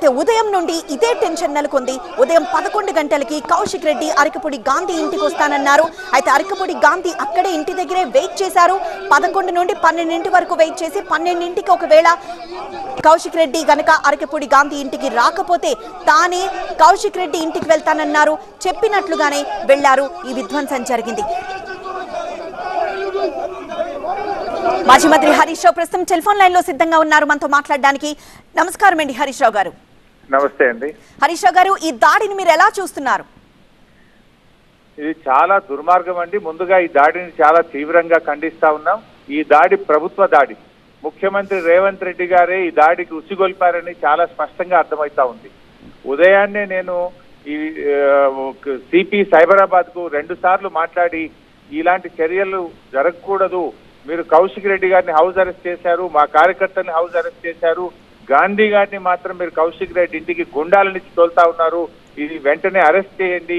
అయితే ఉదయం నుండి ఇదే టెన్షన్ నెలకొంది. ఉదయం 11 గంటలకి కౌశిక్ రెడ్డి అరకపూడి గాంధీ ఇంటికి వస్తానన్నారు. అయితే అరకపూడి గాంధీ అక్కడే ఇంటి దగ్గరే వెయిట్ చేశారు. 11 నుండి 12 వరకు వెయిట్ చేసి 12కి ఒకవేళ కౌశిక్ రెడ్డి గనక అరకపూడి గాంధీ ఇంటికి రాకపోతే తానే కౌశిక్ రెడ్డి ఇంటికి వెళ్తానన్నారు. చెప్పినట్లుగానే వెళ్లారు. ఈ విధ్వంసం జరిగింది. మాజీ మంత్రి హరీష్ రావు ప్రస్తుతం టెలిఫోన్ లైన్ లో సిద్ధంగా ఉన్నారు మనతో మాట్లాడడానికి. నమస్కారం అండి హరీష్ రావు గారు. నమస్తే అండి. హరీష్ రావు గారు, ఈ దాడిని మీరు ఎలా చూస్తున్నారు? ఇది చాలా దుర్మార్గం అండి. ముందుగా ఈ దాడిని చాలా తీవ్రంగా ఖండిస్తా ఉన్నాం. ఈ దాడి ప్రభుత్వ దాడి. ముఖ్యమంత్రి రేవంత్ రెడ్డి గారే ఈ దాడికి ఉసిగొల్పారని చాలా స్పష్టంగా అర్థమవుతా ఉంది. ఉదయాన్నే నేను ఈ సిపి సైబరాబాద్ కు 2 సార్లు మాట్లాడి ఇలాంటి చర్యలు జరగకూడదు, మీరు కౌశిక్ రెడ్డి గారిని హౌస్ అరెస్ట్ చేశారు, మా కార్యకర్తల్ని హౌస్ అరెస్ట్ చేశారు, గాంధీ గారిని మాత్రం మీరు కౌశిక్ రెడ్డి ఇంటికి గుండాలనిచ్చి తోలుతా ఉన్నారు, ఇది వెంటనే అరెస్ట్ చేయండి,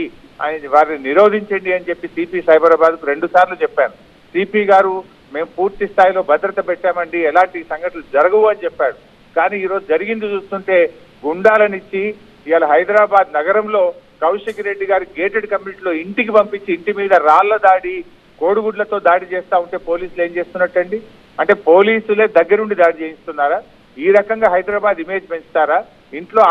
వారిని నిరోధించండి అని చెప్పి సిపి సైబరాబాద్ కు 2 సార్లు చెప్పాను. సిపి గారు మేము పూర్తి స్థాయిలో భద్రత పెట్టామండి, ఎలాంటి సంఘటనలు జరగవు అని చెప్పాడు. కానీ ఈరోజు జరిగింది చూస్తుంటే గుండాలనిచ్చి ఇవాళ హైదరాబాద్ నగరంలో కౌశిక్ రెడ్డి గారి గేటెడ్ కమ్యూనిటీలో ఇంటికి పంపించి ఇంటి మీద రాళ్ల దాడి, కోడిగుడ్లతో దాడి చేస్తా ఉంటే పోలీసులు ఏం చేస్తున్నట్టండి? అంటే పోలీసులే దగ్గరుండి దాడి చేయిస్తున్నారా? ఈ రకంగా హైదరాబాద్ ఇమేజ్ పెంచుతారా? ఇంట్లో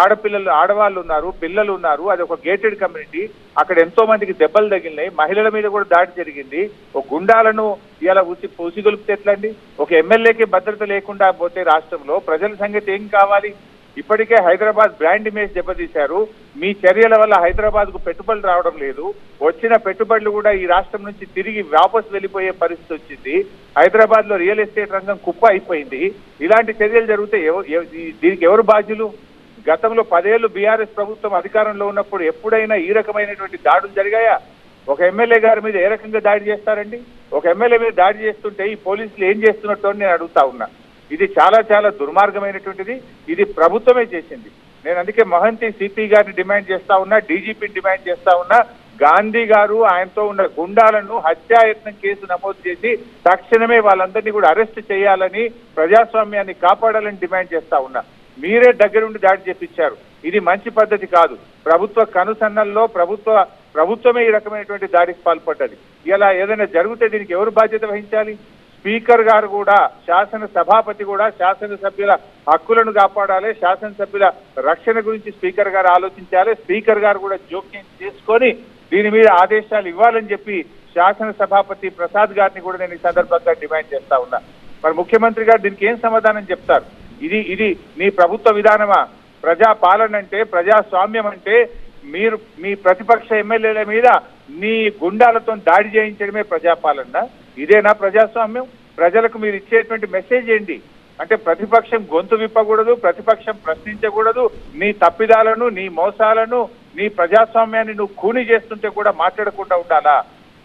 ఆడవాళ్ళు ఉన్నారు, పిల్లలు ఉన్నారు, అది ఒక గేటెడ్ కమ్యూనిటీ, అక్కడ ఎంతో మందికి దెబ్బలు తగిలినాయి, మహిళల మీద కూడా దాడి జరిగింది. ఒక గుండాలను ఇలా ఉసిగొలిపితే ఎట్లండి? ఒక ఎమ్మెల్యేకి భద్రత లేకుండా పోతే రాష్ట్రంలో ప్రజల సంగతి ఏం కావాలి? ఇప్పటికే హైదరాబాద్ బ్రాండ్ ఇమేజ్ దెబ్బతీశారు. మీ చర్యల వల్ల హైదరాబాద్ కు పెట్టుబడులు రావడం లేదు, వచ్చిన పెట్టుబడులు కూడా ఈ రాష్ట్రం నుంచి తిరిగి వాపసు వెళ్లిపోయే పరిస్థితి వచ్చింది. హైదరాబాద్ లో రియల్ ఎస్టేట్ రంగం కుప్ప అయిపోయింది. ఇలాంటి చర్యలు జరిగితే దీనికి ఎవరు బాధ్యులు? గతంలో 10 ఏళ్లు బీఆర్ఎస్ ప్రభుత్వం అధికారంలో ఉన్నప్పుడు ఎప్పుడైనా ఈ రకమైనటువంటి దాడులు జరిగాయా? ఒక ఎమ్మెల్యే గారి మీద ఏ రకంగా దాడి చేస్తారండి? ఒక ఎమ్మెల్యే మీద దాడి చేస్తుంటే ఈ పోలీసులు ఏం చేస్తున్నట్టు నేను అడుగుతా ఉన్నా. ఇది చాలా చాలా దుర్మార్గమైనటువంటిది. ఇది ప్రభుత్వమే చేసింది. నేను అందుకే మహంతి సిపి గారిని డిమాండ్ చేస్తా ఉన్నా, డీజీపీని డిమాండ్ చేస్తా ఉన్నా, గాంధీ గారు ఆయనతో ఉన్న గుండాలను హత్యాయత్నం కేసు నమోదు చేసి తక్షణమే వాళ్ళందరినీ కూడా అరెస్ట్ చేయాలని, ప్రజాస్వామ్యాన్ని కాపాడాలని డిమాండ్ చేస్తా ఉన్నా. మీరే దగ్గరుండి దాడి చేపించారు. ఇది మంచి పద్ధతి కాదు. ప్రభుత్వ కనుసన్నల్లో ప్రభుత్వమే ఈ రకమైనటువంటి దాడికి పాల్పడ్డది. ఇలా ఏదైనా జరిగితే దీనికి ఎవరు బాధ్యత వహించాలి? స్పీకర్ గారు కూడా, శాసన సభాపతి కూడా శాసనసభ్యుల హక్కులను కాపాడాలి, శాసనసభ్యుల రక్షణ గురించి స్పీకర్ గారు ఆలోచించాలి. స్పీకర్ గారు కూడా జోక్యం చేసుకొని దీని మీద ఆదేశాలు ఇవ్వాలని చెప్పి శాసన సభాపతి ప్రసాద్ గారిని కూడా నేను ఈ సందర్భంగా డిమాండ్ చేస్తా ఉన్నా. మరి ముఖ్యమంత్రి గారు దీనికి ఏం సమాధానం చెప్తారు? ఇది మీ ప్రభుత్వ విధానమా? ప్రజా పాలన అంటే, ప్రజాస్వామ్యం అంటే మీరు మీ ప్రతిపక్ష ఎమ్మెల్యేల మీద నీ గుండాలతో దాడి చేయించడమే ప్రజాపాలన? ఇదేనా ప్రజాస్వామ్యం? ప్రజలకు మీరు ఇచ్చేటువంటి మెసేజ్ ఏంటి? అంటే ప్రతిపక్షం గొంతు విప్పకూడదు, ప్రతిపక్షం ప్రశ్నించకూడదు, నీ తప్పిదాలను, నీ మోసాలను, నీ ప్రజాస్వామ్యాన్ని నువ్వు ఖూనీ చేస్తుంటే కూడా మాట్లాడకుండా ఉండాలా?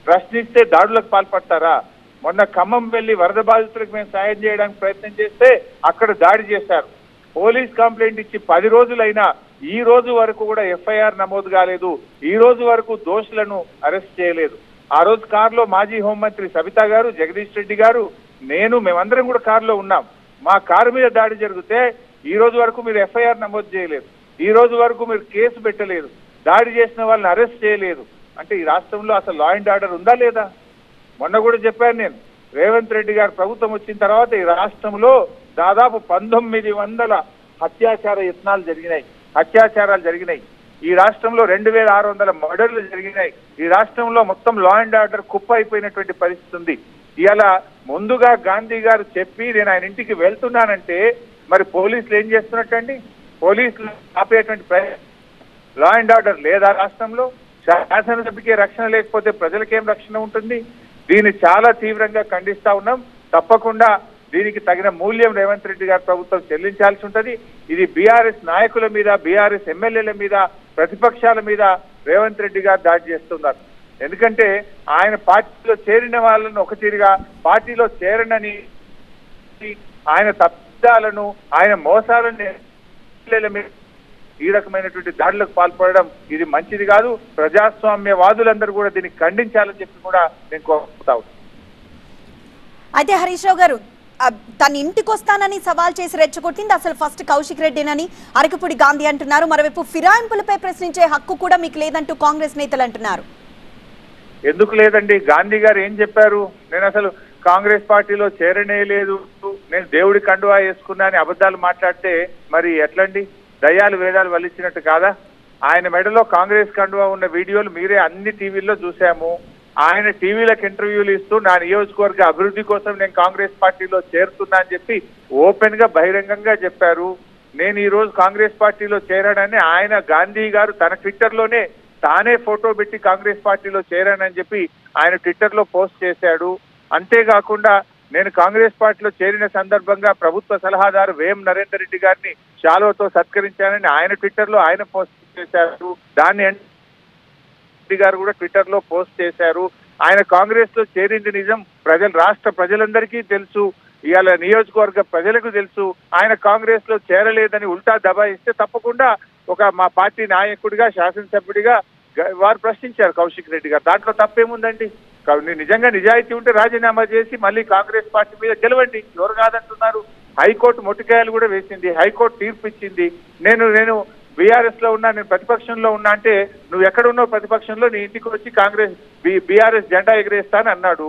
ప్రశ్నిస్తే దాడులకు పాల్పడతారా? మొన్న ఖమ్మం వెళ్లి వరద బాధితులకు మేము సాయం చేయడానికి ప్రయత్నం చేస్తే అక్కడ దాడి చేశారు. పోలీస్ కంప్లైంట్ ఇచ్చి 10 రోజులైనా ఈ రోజు వరకు కూడా ఎఫ్ఐఆర్ నమోదు కాలేదు. ఈ రోజు వరకు దోషులను అరెస్ట్ చేయలేదు. ఆ రోజు కారులో మాజీ హోంమంత్రి సబితా గారు, జగదీష్ రెడ్డి గారు, మేమందరం కూడా కారులో ఉన్నాం. మా కారు మీద దాడి జరిగితే ఈ రోజు వరకు మీరు ఎఫ్ఐఆర్ నమోదు చేయలేదు, ఈ రోజు వరకు మీరు కేసు పెట్టలేదు, దాడి చేసిన వాళ్ళని అరెస్ట్ చేయలేదు. అంటే ఈ రాష్ట్రంలో అసలు లా అండ్ ఆర్డర్ ఉందా లేదా? మొన్న కూడా చెప్పాను నేను, రేవంత్ రెడ్డి గారు ప్రభుత్వం వచ్చిన తర్వాత ఈ రాష్ట్రంలో దాదాపు 1900 అత్యాచారాలు జరిగినాయి. ఈ రాష్ట్రంలో 2600 మర్డర్లు జరిగినాయి. ఈ రాష్ట్రంలో మొత్తం లా అండ్ ఆర్డర్ కుప్ప అయిపోయినటువంటి పరిస్థితి ఉంది. ఇలా ముందుగా గాంధీ గారు చెప్పి నేను ఆయన ఇంటికి వెళ్తున్నానంటే మరి పోలీసులు ఏం చేస్తున్నట్టండి? పోలీసులు ఆపేటువంటి లా అండ్ ఆర్డర్ లేదా రాష్ట్రంలో? శాసనసభ్యుకే రక్షణ లేకపోతే ప్రజలకేం రక్షణ ఉంటుంది? దీన్ని చాలా తీవ్రంగా ఖండిస్తా ఉన్నాం. తప్పకుండా దీనికి తగిన మూల్యం రేవంత్ రెడ్డి గారి ప్రభుత్వం చెల్లించాల్సి ఉంటది. ఇది బీఆర్ఎస్ నాయకుల మీద, బీఆర్ఎస్ ఎమ్మెల్యేల మీద, ప్రతిపక్షాల మీద రేవంత్ రెడ్డి గారు దాడి చేస్తున్నారు. ఎందుకంటే ఆయన పార్టీలో చేరిన వాళ్ళను ఒక తీరుగా, పార్టీలో చేరనని ఆయన తప్పిదాలను, ఆయన మోసాలను ఈ రకమైనటువంటి దాడులకు పాల్పడడం ఇది మంచిది కాదు. ప్రజాస్వామ్యవాదులందరూ కూడా దీన్ని ఖండించాలని చెప్పి కూడా నేను కోరుతా ఉన్నాను. అయితే హరీష్ రావు గారు, తన ఇంటికి వస్తానని సవాల్ చేసి రెచ్చగొట్టింది అసలు ఫస్ట్ కౌశిక్ రెడ్డినని అరకపూడి గాంధీ అంటున్నారు. మరోవైపు ఫిరాయింపులపై ప్రశ్నించే హక్కు కూడా మీకు లేదంటూ కాంగ్రెస్ నేతలు అంటున్నారు. ఎందుకు లేదండి? గాంధీ గారు ఏం చెప్పారు? నేను అసలు కాంగ్రెస్ పార్టీలో చేరనే లేదు, నేను దేవుడి కండువా వేసుకున్నా అని అబద్ధాలు మాట్లాడితే మరి ఎట్లండి? దయ్యాలు వేదాలు వల్లించినట్టు కాదా? ఆయన మెడలో కాంగ్రెస్ కండువా ఉన్న వీడియోలు మీరే అన్ని టీవీల్లో చూసాము. ఆయన టీవీలకు ఇంటర్వ్యూలు ఇస్తూ నా నియోజకవర్గ అభివృద్ధి కోసం నేను కాంగ్రెస్ పార్టీలో చేరుతున్నా అని చెప్పి ఓపెన్ గా బహిరంగంగా చెప్పారు. నేను ఈ రోజు కాంగ్రెస్ పార్టీలో చేరానని ఆయన గాంధీ గారు తన ట్విట్టర్ లోనే తానే ఫోటో పెట్టి కాంగ్రెస్ పార్టీలో చేరానని చెప్పి ఆయన ట్విట్టర్ లో పోస్ట్ చేశాడు. అంతేకాకుండా నేను కాంగ్రెస్ పార్టీలో చేరిన సందర్భంగా ప్రభుత్వ సలహాదారు వేం నరేందర్ రెడ్డి గారిని శాలువతో సత్కరించానని ఆయన ట్విట్టర్ లో ఆయన పోస్ట్ చేశారు. దాన్ని గారు కూడా ట్విట్టర్ లో పోస్ట్ చేశారు. ఆయన కాంగ్రెస్ లో చేరింది నిజం, రాష్ట్ర ప్రజలందరికీ తెలుసు, ఇవాళ నియోజకవర్గ ప్రజలకు తెలుసు. ఆయన కాంగ్రెస్ లో చేరలేదని ఉల్టా దబాయిస్తే తప్పకుండా మా పార్టీ నాయకుడిగా శాసనసభ్యుడిగా వారు ప్రశ్నించారు కౌశిక్ రెడ్డి గారు. దాంట్లో తప్పేముందండి? నిజంగా నిజాయితీ ఉంటే రాజీనామా చేసి మళ్ళీ కాంగ్రెస్ పార్టీ మీద గెలవండి, ఎవరు కాదంటున్నారు? హైకోర్టు మొట్టికాయలు కూడా వేసింది, హైకోర్టు తీర్పు ఇచ్చింది. నేను బీఆర్ఎస్ లో ఉన్నా, నేను ప్రతిపక్షంలో ఉన్నా అంటే నువ్వు ఎక్కడ ఉన్నావు ప్రతిపక్షంలో, నీ ఇంటికి వచ్చి కాంగ్రెస్ బీఆర్ఎస్ జెండా ఎగరేస్తాను అన్నాడు.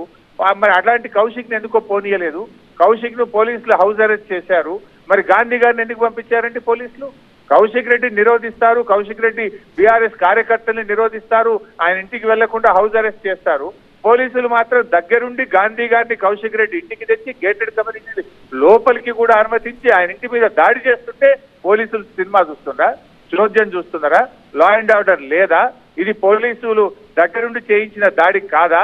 మరి అట్లాంటి కౌశిక్ ని ఎందుకో పోనీయలేదు. కౌశిక్ ను పోలీసులు హౌస్ అరెస్ట్ చేశారు. మరి గాంధీ గారిని ఎందుకు పంపించారంటే పోలీసులు? కౌశిక్ రెడ్డి నిరోధిస్తారు, కౌశిక్ రెడ్డి బీఆర్ఎస్ కార్యకర్తల్ని నిరోధిస్తారు, ఆయన ఇంటికి వెళ్లకుండా హౌస్ అరెస్ట్ చేస్తారు. పోలీసులు మాత్రం దగ్గరుండి గాంధీ గారిని కౌశిక్ రెడ్డి ఇంటికి తెచ్చి గేటెడ్ కమ్యూనిటీ లోపలికి కూడా అనుమతించి ఆయన ఇంటి మీద దాడి చేస్తుంటే పోలీసులు సినిమా చూస్తున్నారా, చోద్యం చూస్తున్నారా? లా అండ్ ఆర్డర్ లేదా? ఇది పోలీసులు దగ్గరుండి చేయించిన దాడి కాదా?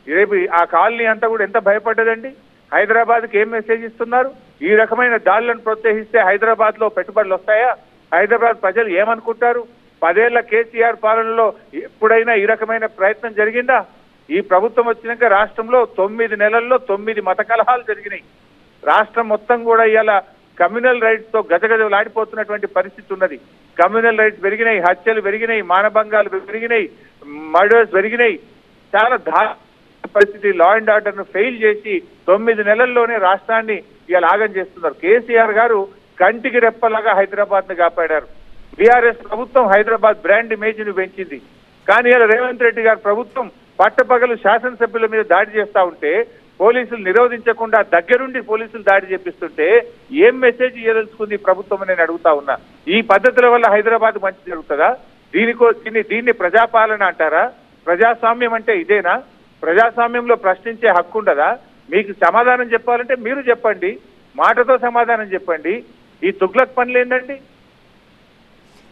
రేపు ఆ కాలనీ అంతా కూడా ఎంత భయపడ్డదండి? హైదరాబాద్కి ఏం మెసేజ్ ఇస్తున్నారు? ఈ రకమైన దాడులను ప్రోత్సహిస్తే హైదరాబాద్ లో పెట్టుబడులు వస్తాయా? హైదరాబాద్ ప్రజలు ఏమనుకుంటారు? 10 ఏళ్ల కేసీఆర్ పాలనలో ఎప్పుడైనా ఈ రకమైన ప్రయత్నం జరిగిందా? ఈ ప్రభుత్వం వచ్చినాక రాష్ట్రంలో 9 నెలల్లో 9 మత కలహాలు జరిగినాయి. రాష్ట్రం మొత్తం కూడా ఇలా కమ్యూనల్ రైట్స్ తో గజగజలాడిపోతున్నటువంటి పరిస్థితి ఉన్నది. కమ్యూనల్ రైట్స్ పెరిగినాయి, హత్యలు పెరిగినాయి, మానభంగాలు పెరిగినాయి, మర్డర్స్ పెరిగినాయి. చాలా పరిస్థితి. లా అండ్ ఆర్డర్ ను ఫెయిల్ చేసి 9 నెలల్లోనే రాష్ట్రాన్ని ఇలా ఆగం చేస్తున్నారు. కేసీఆర్ గారు కంటికి రెప్పలాగా హైదరాబాద్ ను కాపాడారు. బీఆర్ఎస్ ప్రభుత్వం హైదరాబాద్ బ్రాండ్ ఇమేజ్ ను పెంచింది. కానీ ఇలా రేవంత్ రెడ్డి గారి ప్రభుత్వం పట్టపగలు శాసనసభ్యుల మీద దాడి చేస్తా ఉంటే పోలీసులు నిరోధించకుండా దగ్గరుండి పోలీసులు దాడి చేపిస్తుంటే ఏం మెసేజ్ ఇవ్వదలుచుకుంది ప్రభుత్వం నేను అడుగుతా ఉన్నా. ఈ పద్ధతుల వల్ల హైదరాబాద్ మంచి జరుగుతుందా? దీన్ని ప్రజాపాలన అంటారా? ప్రజాస్వామ్యం అంటే ఇదేనా? ప్రజాస్వామ్యంలో ప్రశ్నించే హక్కు ఉండదా? మీకు సమాధానం చెప్పాలంటే మీరు చెప్పండి, మాటతో సమాధానం చెప్పండి. ఈ తుగ్లక్ పనులు ఏంటండి?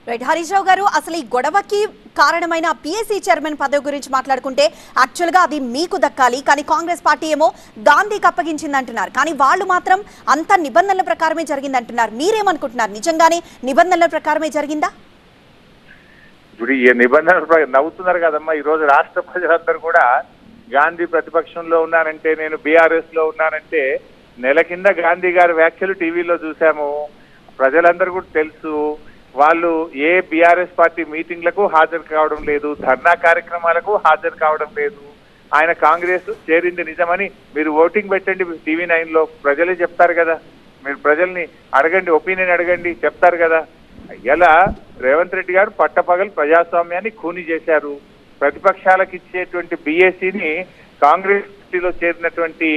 రైట్, హరీష్ రావు గారు, అసలు ఈ గొడవకి కారణమైన పిఎస్సి చైర్మన్ పదవి గురించి మాట్లాడుకుంటే యాక్చువల్గా అది మీకు దక్కాలి, కానీ కాంగ్రెస్ పార్టీ ఏమో గాంధీకి అప్పగించింది అంటున్నారు. కానీ వాళ్ళు మాత్రం అంత నిబంధనల ప్రకారమే జరిగింది అంటున్నారు. మీరేమనుకుంటున్నారు? నిజంగానే నిబంధనల ప్రకారమే జరిగిందా? ఇప్పుడు ఈ నిబంధనలు నవ్వుతున్నారు కదమ్మా. ఈ రోజు రాష్ట్ర ప్రజలందరూ కూడా గాంధీ ప్రతిపక్షంలో ఉన్నానంటే, నేను బీఆర్ఎస్ లో ఉన్నానంటే, నెల కింద గాంధీ గారి వ్యాఖ్యలు టీవీలో చూసాము. ప్రజలందరూ కూడా తెలుసు. వాళ్ళు ఏ బీఆర్ఎస్ పార్టీ మీటింగ్లకు హాజరు కావడం లేదు, ధర్నా కార్యక్రమాలకు హాజరు కావడం లేదు. ఆయన కాంగ్రెస్ చేరింది నిజమని మీరు ఓటింగ్ పెట్టండి TV9 లో, ప్రజలే చెప్తారు కదా. మీరు ప్రజల్ని అడగండి, ఒపీనియన్ అడగండి, చెప్తారు కదా. ఇలా రేవంత్ రెడ్డి గారు పట్టపగలు ప్రజాస్వామ్యాన్ని ఖూనీ చేశారు. ప్రతిపక్షాలకు ఇచ్చేటువంటి BACని కాంగ్రెస్ పార్టీలో చేరినటువంటి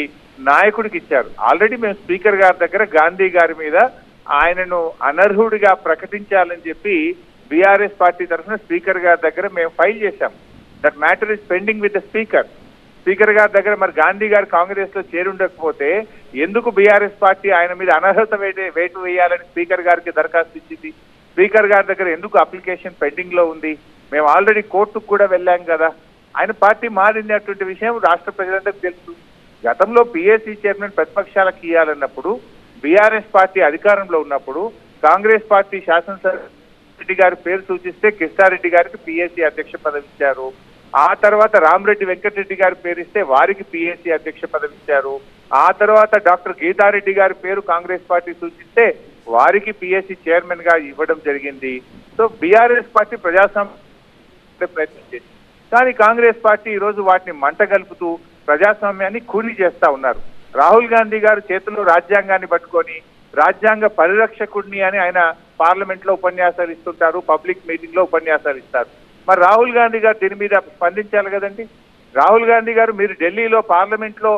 నాయకుడికి ఇచ్చారు. ఆల్రెడీ మేము స్పీకర్ గారి దగ్గర గాంధీ గారి మీద ఆయనను అనర్హుడిగా ప్రకటించాలని చెప్పి బీఆర్ఎస్ పార్టీ తరఫున స్పీకర్ గారి దగ్గర మేము ఫైల్ చేశాం. That matter is pending with the speaker. Speaker గారి దగ్గర మరి గాంధీ గారు కాంగ్రెస్ లో చేరి ఉండకపోతే ఎందుకు బీఆర్ఎస్ పార్టీ ఆయన మీద అనర్హత వేటు వేయాలని స్పీకర్ గారికి దరఖాస్తు ఇచ్చింది? స్పీకర్ గారి దగ్గర ఎందుకు అప్లికేషన్ పెండింగ్ లో ఉంది? మేము ఆల్రెడీ కోర్టుకు కూడా వెళ్ళాం కదా. ఆయన పార్టీ మారినటువంటి విషయం రాష్ట్ర ప్రజలందరికీ తెలుసు. గతంలో పిఎస్సి చైర్మన్ ప్రతిపక్షాలకు ఇవ్వాలన్నప్పుడు, బీఆర్ఎస్ పార్టీ అధికారంలో ఉన్నప్పుడు కాంగ్రెస్ పార్టీ శాసనసభ్యుడి గారి పేరు సూచిస్తే కృష్ణారెడ్డి గారికి పిఎస్సి అధ్యక్ష పదవి ఇచ్చారు. ఆ తర్వాత రామరెడ్డి వెంకటరెడ్డి గారి పేరు ఇస్తే వారికి పిఎస్సి అధ్యక్ష పదవి ఇచ్చారు. ఆ తర్వాత డాక్టర్ గీతారెడ్డి గారి పేరు కాంగ్రెస్ పార్టీ సూచిస్తే వారికి పిఎస్సి చైర్మన్ గా ఇవ్వడం జరిగింది. సో బీఆర్ఎస్ పార్టీ ప్రజాస్వామ్య ప్రయత్నం చేసింది. కానీ కాంగ్రెస్ పార్టీ ఈ రోజు వాటిని మంట గలుపుతూ ప్రజాస్వామ్యాన్ని ఖూనీ చేస్తా ఉన్నారు. రాహుల్ గాంధీ గారు చేతిలో రాజ్యాంగాన్ని పట్టుకొని రాజ్యాంగ పరిరక్షకుడిని అని ఆయన పార్లమెంట్ లో ఉపన్యాసాలు ఇస్తుంటారు, పబ్లిక్ మీటింగ్ లో ఉపన్యాసాలు ఇస్తారు. మరి రాహుల్ గాంధీ గారు దీని మీద స్పందించాలి కదండి. రాహుల్ గాంధీ గారు మీరు ఢిల్లీలో పార్లమెంట్ లో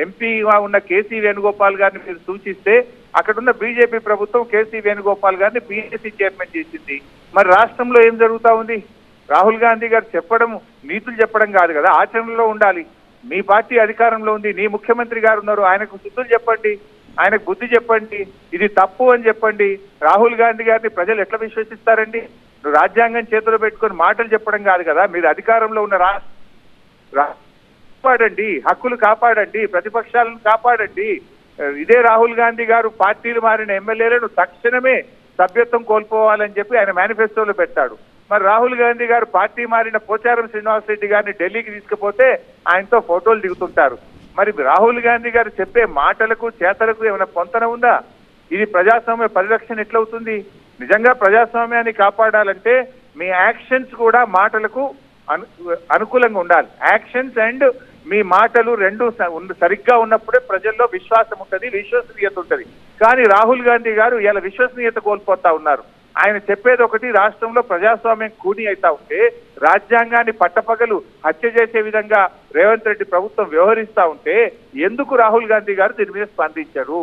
ఎంపీగా ఉన్న కేసీ వేణుగోపాల్ గారిని మీరు సూచిస్తే అక్కడున్న బీజేపీ ప్రభుత్వం కేసీ వేణుగోపాల్ గారిని పీఎస్సీ చైర్మన్ చేసింది. మరి రాష్ట్రంలో ఏం జరుగుతా ఉంది? రాహుల్ గాంధీ గారు చెప్పడం నీతులు చెప్పడం కాదు కదా, ఆచరణలో ఉండాలి. మీ పార్టీ అధికారంలో ఉంది, నీ ముఖ్యమంత్రి గారు ఉన్నారు, ఆయనకు శుద్ధులు చెప్పండి, ఆయనకు బుద్ధి చెప్పండి, ఇది తప్పు అని చెప్పండి. రాహుల్ గాంధీ గారిని ప్రజలు ఎట్లా విశ్వసిస్తారండి? రాజ్యాంగం చేతిలో పెట్టుకొని మాటలు చెప్పడం కాదు కదా, మీరు అధికారంలో ఉన్న కాపాడండి, హక్కులు కాపాడండి, ప్రతిపక్షాలను కాపాడండి. ఇదే రాహుల్ గాంధీ గారు పార్టీలు మారిన ఎమ్మెల్యేలను తక్షణమే సభ్యత్వం కోల్పోవాలని చెప్పి ఆయన మేనిఫెస్టోలో పెట్టాడు. మరి రాహుల్ గాంధీ గారు పార్టీ మారిన పోచారం శ్రీనివాసరెడ్డి గారిని ఢిల్లీకి తీసుకుపోతే ఆయనతో ఫోటోలు దిగుతుంటారు. మరి రాహుల్ గాంధీ గారు చెప్పే మాటలకు చేతలకు ఏమైనా పొంతన ఉందా? ఇది ప్రజాస్వామ్య పరిరక్షణ ఎట్లవుతుంది? నిజంగా ప్రజాస్వామ్యాన్ని కాపాడాలంటే మీ యాక్షన్స్ కూడా మాటలకు అనుకూలంగా ఉండాలి. యాక్షన్స్ అండ్ మీ మాటలు రెండు సరిగ్గా ఉన్నప్పుడే ప్రజల్లో విశ్వాసం ఉంటుంది, విశ్వసనీయత ఉంటుంది. కానీ రాహుల్ గాంధీ గారు ఇలా విశ్వసనీయత కోల్పోతా ఉన్నారు. ఆయన చెప్పేది ఒకటి, రాష్ట్రంలో ప్రజాస్వామ్యం కూని అవుతా ఉంటే రాజ్యాంగాన్ని పట్టపగలు హత్య చేసే విధంగా రేవంత్ రెడ్డి ప్రభుత్వం వ్యవహరిస్తా ఉంటే ఎందుకు రాహుల్ గాంధీ గారు దీని మీద స్పందించారు?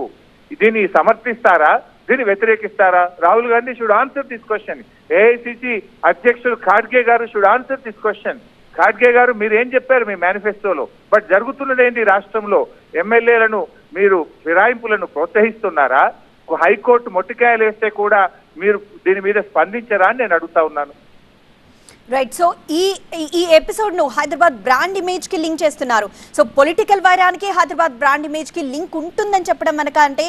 దీన్ని సమర్థిస్తారా, దీన్ని వ్యతిరేకిస్తారా? Rahul Gandhi should answer this question. AICC అధ్యక్షుడు ఖాడ్గే garu should answer this question. ఖాడ్గే గారు మీరు ఏం చెప్పారు మీ మేనిఫెస్టోలో? బట్ జరుగుతున్నదేంటి రాష్ట్రంలో? ఎమ్మెల్యేలను మీరు ఫిరాయింపులను ప్రోత్సహిస్తున్నారా? హైకోర్టు మొట్టికాయలు వేస్తే కూడా మీరు దీని మీద స్పందించరా అని నేను అడుగుతా ఉన్నాను. రైట్. సో ఈ ఎపిసోడ్ ను హైదరాబాద్ బ్రాండ్ ఇమేజ్ కి లింక్ చేస్తున్నారు. సో పొలిటికల్ వైరానికి హైదరాబాద్ బ్రాండ్ ఇమేజ్ కి లింక్ ఉంటుందని చెప్పడం మనక అంటే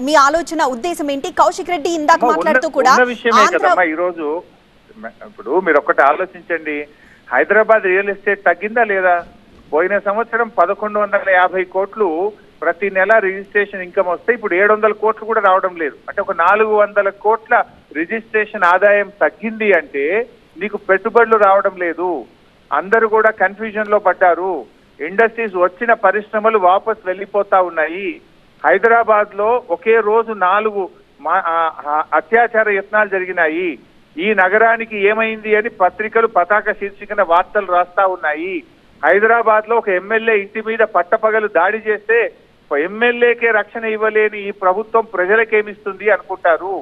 మీ ఆలోచన ఉద్దేశం ఏంటి? కౌశిక్ రెడ్డి ఇందాక మాట్లాడుతూ కూడా ఈరోజు ఇప్పుడు మీరు ఒక్కటి ఆలోచించండి, హైదరాబాద్ రియల్ ఎస్టేట్ తగ్గిందా లేదా? పోయిన సంవత్సరం 1150 కోట్లు ప్రతి నెల రిజిస్ట్రేషన్ ఇన్కమ్ వస్తే ఇప్పుడు 700 కోట్లు కూడా రావడం లేదు. అంటే ఒక 400 కోట్ల రిజిస్ట్రేషన్ ఆదాయం తగ్గింది అంటే నీకు పెట్టుబడులు రావడం లేదు. అందరూ కూడా కన్ఫ్యూజన్ లో పడ్డారు. ఇండస్ట్రీస్ వచ్చిన పరిశ్రమలు వాపస్ వెళ్ళిపోతా ఉన్నాయి. హైదరాబాద్ లో ఒకే రోజు 4 అత్యాచార యత్నాలు జరిగినాయి. ఈ నగరానికి ఏమైంది అని పత్రికలు పతాక శీర్షికన వార్తలు రాస్తా ఉన్నాయి. హైదరాబాద్ లో ఒక ఎమ్మెల్యే ఇంటి మీద పట్టపగలు దాడి చేస్తే ఎమ్మెల్యేకే రక్షణ ఇవ్వలేని ఈ ప్రభుత్వం ప్రజలకేమిస్తుంది అనుకుంటారు.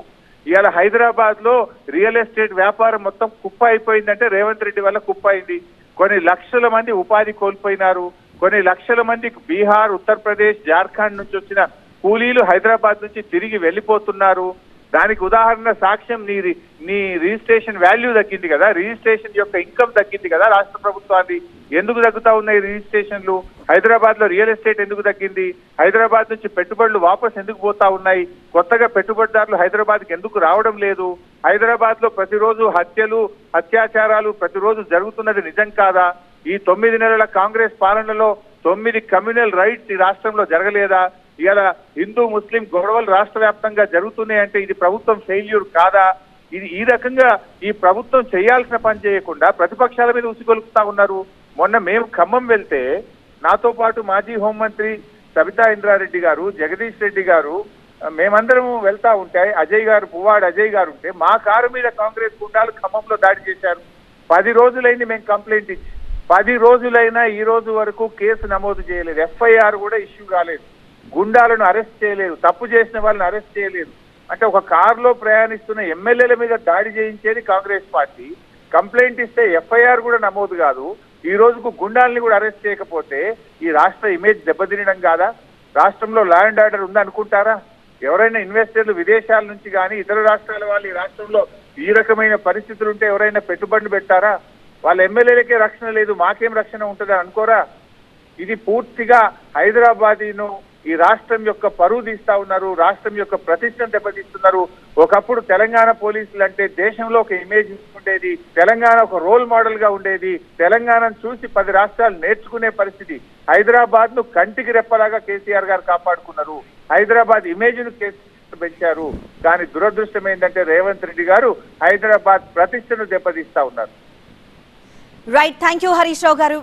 ఇవాళ హైదరాబాద్ లో రియల్ ఎస్టేట్ వ్యాపారం మొత్తం కుప్ప అయిపోయిందంటే రేవంత్ రెడ్డి వల్ల కుప్ప అయింది. కొన్ని లక్షల మంది ఉపాధి కోల్పోయినారు. కొన్ని లక్షల మంది బీహార్, ఉత్తరప్రదేశ్, జార్ఖండ్ నుంచి వచ్చిన కూలీలు హైదరాబాద్ నుంచి తిరిగి వెళ్ళిపోతున్నారు. దానికి ఉదాహరణ సాక్ష్యం నీ రిజిస్ట్రేషన్ వాల్యూ తగ్గింది కదా, రిజిస్ట్రేషన్ యొక్క ఇన్కమ్ తగ్గింది కదా రాష్ట్ర ప్రభుత్వాన్ని. ఎందుకు తగ్గుతా ఉన్నాయి రిజిస్ట్రేషన్లు? హైదరాబాద్ లో రియల్ ఎస్టేట్ ఎందుకు తగ్గింది? హైదరాబాద్ నుంచి పెట్టుబడులు వాపస్ ఎందుకు పోతా ఉన్నాయి? కొత్తగా పెట్టుబడిదారులు హైదరాబాద్ కి ఎందుకు రావడం లేదు? హైదరాబాద్ లో ప్రతిరోజు హత్యలు, అత్యాచారాలు ప్రతిరోజు జరుగుతున్నది నిజం కాదా? ఈ 9 నెలల కాంగ్రెస్ పాలనలో 9 కమ్యూనల్ రైట్స్ ఈ రాష్ట్రంలో జరగలేదా? ఇవాళ హిందూ ముస్లిం గొడవలు రాష్ట్ర వ్యాప్తంగా జరుగుతున్నాయంటే ఇది ప్రభుత్వం ఫెయిల్యూర్ కాదా? ఇది ఈ రకంగా ఈ ప్రభుత్వం చేయాల్సిన పని చేయకుండా ప్రతిపక్షాల మీద ఉసిగొలుపుతా ఉన్నారు. మొన్న మేము ఖమ్మం వెళ్తే నాతో పాటు మాజీ హోంమంత్రి సబితా ఇంద్రారెడ్డి గారు, జగదీష్ రెడ్డి గారు, మేమందరం వెళ్తా ఉంటే అజయ్ గారు, పువ్వాడు అజయ్ గారు ఉంటే మా కారు మీద కాంగ్రెస్ గుండాలు ఖమ్మంలో దాడి చేశారు. 10 రోజులైంది మేము కంప్లైంట్ ఇచ్చి, 10 రోజులైనా ఈ రోజు వరకు కేసు నమోదు చేయలేదు. ఎఫ్ఐఆర్ కూడా ఇష్యూ కాలేదు. గుండాలను అరెస్ట్ చేయలేదు, తప్పు చేసిన వాళ్ళని అరెస్ట్ చేయలేదు. అంటే ఒక కారులో ప్రయాణిస్తున్న ఎమ్మెల్యేల మీద దాడి చేయించేది కాంగ్రెస్ పార్టీ. కంప్లైంట్ ఇస్తే ఎఫ్ఐఆర్ కూడా నమోదు కాదు. ఈ రోజుకు గుండాలని కూడా అరెస్ట్ చేయకపోతే ఈ రాష్ట్ర ఇమేజ్ దెబ్బతినడం కాదా? రాష్ట్రంలో లా అండ్ ఆర్డర్ ఉందనుకుంటారా? ఎవరైనా ఇన్వెస్టర్లు విదేశాల నుంచి కానీ ఇతర రాష్ట్రాల వాళ్ళు ఈ రాష్ట్రంలో ఈ రకమైన పరిస్థితులు ఉంటే ఎవరైనా పెట్టుబడులు పెట్టారా? వాళ్ళ ఎమ్మెల్యేలకే రక్షణ లేదు, మాకేం రక్షణ ఉంటుందని అనుకోరా? ఇది పూర్తిగా హైదరాబాదీను ఈ రాష్ట్రం యొక్క పరువు తీస్తా ఉన్నారు, రాష్ట్రం యొక్క ప్రతిష్టను దెబ్బతీస్తున్నారు. ఒకప్పుడు తెలంగాణ పోలీసులు అంటే దేశంలో ఒక ఇమేజ్ ఉండేది, తెలంగాణ ఒక రోల్ మోడల్ గా ఉండేది, తెలంగాణను చూసి 10 రాష్ట్రాలు నేర్చుకునే పరిస్థితి. హైదరాబాద్ ను కంటికి రెప్పలాగా కేసీఆర్ గారు కాపాడుకున్నారు. హైదరాబాద్ ఇమేజ్ ను పెంచారు. కానీ దురదృష్టం ఏంటంటే రేవంత్ రెడ్డి గారు హైదరాబాద్ ప్రతిష్టను దెబ్బతీస్తా ఉన్నారు. Right. Thank you Harish Rao గారు.